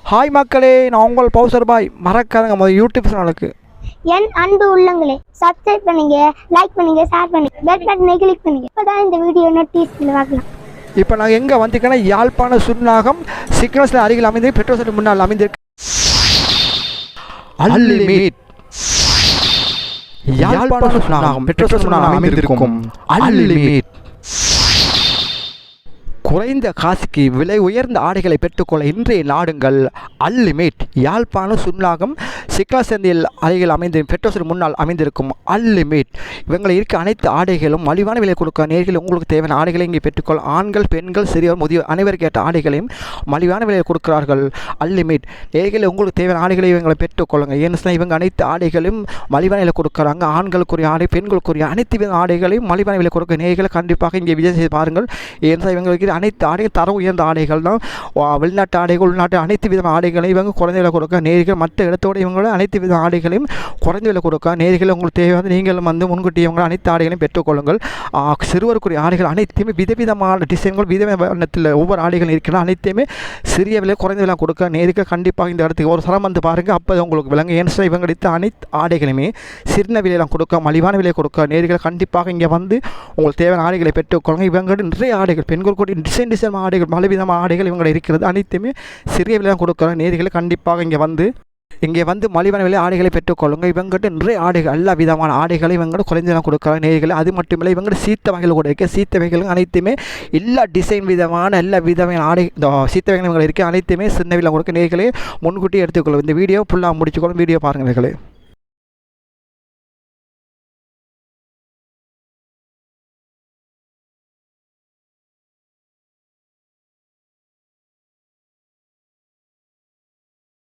Hi மக்களே, நான் உங்கள் பவுசர் பாய். மறக்காதங்க நம்ம யூடியூப் சேனலுக்கு. என் அன்பு உள்ளங்களே, சப்ஸ்கிரைப் பண்ணுங்க, லைக் பண்ணுங்க, ஷேர் பண்ணுங்க, பெல் பட்டனை கிளிக் பண்ணுங்க. இப்பதான் இந்த வீடியோ நோட்டிஃபிகேஷன் பார்க்கலாம். இப்போ நாங்கள் எங்கே வந்திருக்கேன்னா யாழ்ப்பாண சுன்னாகம் சிக்னல்ஸில் அருகில் அமைந்து பெட்ரோல் செட் முன்னால் அமைந்திருக்கு அல்லிமேட். யாழ்ப்பாண சுன்னாகம் பெட்ரோல் செட் முன்னால் அமைந்திருக்கும் அல்லிமேட். குறைந்த காசுக்கு விலை உயர்ந்த ஆடைகளை பெற்றுக்கொள்ள இன்றைய நாடுங்கள் அல்லிமேட். யாழ்ப்பாணம் சுன்னாகம் சிக்னல் சந்தியில் அருகில் அமைந்து பெட்ரோல் முன்னால் அமைந்திருக்கும் அல்லிமேட். இவங்களை இருக்க அனைத்து ஆடைகளும் மலிவான விலை கொடுக்க நேர்கள் உங்களுக்கு தேவையான ஆடைகளை இங்கே பெற்றுக்கொள்ள ஆண்கள், பெண்கள், சிறியவர், முதியோர் அனைவருக்கு ஏற்ற ஆடைகளையும் மலிவான விலையில் கொடுக்கிறார்கள் அல்லிமேட். நேர்களை உங்களுக்கு தேவையான ஆடைகளை இவங்களை பெற்றுக்கொள்ளுங்கள். ஏன்னு இவங்க அனைத்து ஆடைகளும் மலிவான விலை கொடுக்குறாங்க. ஆண்களுக்குரிய ஆடை, பெண்களுக்குரிய அனைத்து வித ஆடைகளையும் மலிவான விலை கொடுக்க நேர்களை கண்டிப்பாக இங்கே விஜயம் செய்து பாருங்கள். ஏன்னா இவங்களுக்கு அனைத்து ஆடைகள் தரம் உயர்ந்த ஆடைகள் தான். வெளிநாட்டு ஆடைகள், உள்நாட்டு அனைத்து விதமான ஆடைகளையும் இவங்க குறைந்த விலை கொடுக்க நேர்கள் மற்ற இடத்தோடு இவங்களோட அனைத்து வித ஆடைகளையும் குறைந்த விலை கொடுக்க நேர்கள் உங்களுக்கு தேவையான நீங்களும் முன்கூட்டி இவங்க அனைத்து ஆடைகளையும் பெற்றுக்கொள்ளுங்கள். சிறுவருக்குரிய ஆடைகள் அனைத்தையுமே விதவிதமான டிசைன்கள், விதவிதத்தில் ஒவ்வொரு ஆடைகள் இருக்கிற அனைத்தையுமே சிறிய விலை குறைந்த விலை கொடுக்க நேருக்கு கண்டிப்பாக இந்த இடத்துக்கு ஒரு சரம் பாருங்கள். அப்போ உங்களுக்கு விளங்கு. ஏன்னா இவங்க எடுத்த அனைத்து ஆடைகளுமே சிறிய விலையெல்லாம் கொடுக்க மலிவான விலை கொடுக்க நேர்கள் கண்டிப்பாக இங்கே உங்களுக்கு தேவையான ஆடைகளை பெற்றுக்கொள்ளுங்க. இவங்க நிறைய ஆடைகள், பெண்களுக்கு டிசைன் ஆடைகள், பலவிதமான ஆடைகள் இவங்க இருக்கிறது. அனைத்துமே சிறிய விலை கொடுக்குற நேர்களை கண்டிப்பாக இங்கே வந்து மலிவான விலை ஆடைகளை பெற்றுக்கொள்ளுங்க. இவங்ககிட்ட நிறைய ஆடைகள், எல்லா விதமான ஆடைகளை இவங்க குறைஞ்ச கொடுக்குற நேர்களை. அது மட்டும் இல்லை, இவங்க சீத்த வகைகள் கூட இருக்க சீத்த வகைகள் அனைத்துமே எல்லா டிசைன் விதமான எல்லா விதமான ஆடை சீத்த வகைகள் இவங்க இருக்க அனைத்துமே சின்ன விலை கொடுக்க நேர்களை முன்கூட்டி எடுத்துக்கொள்ளும். இந்த வீடியோ ஃபுல்லாக முடிச்சுக்கொள்ளும். வீடியோ பாருங்கள் நேர்களே.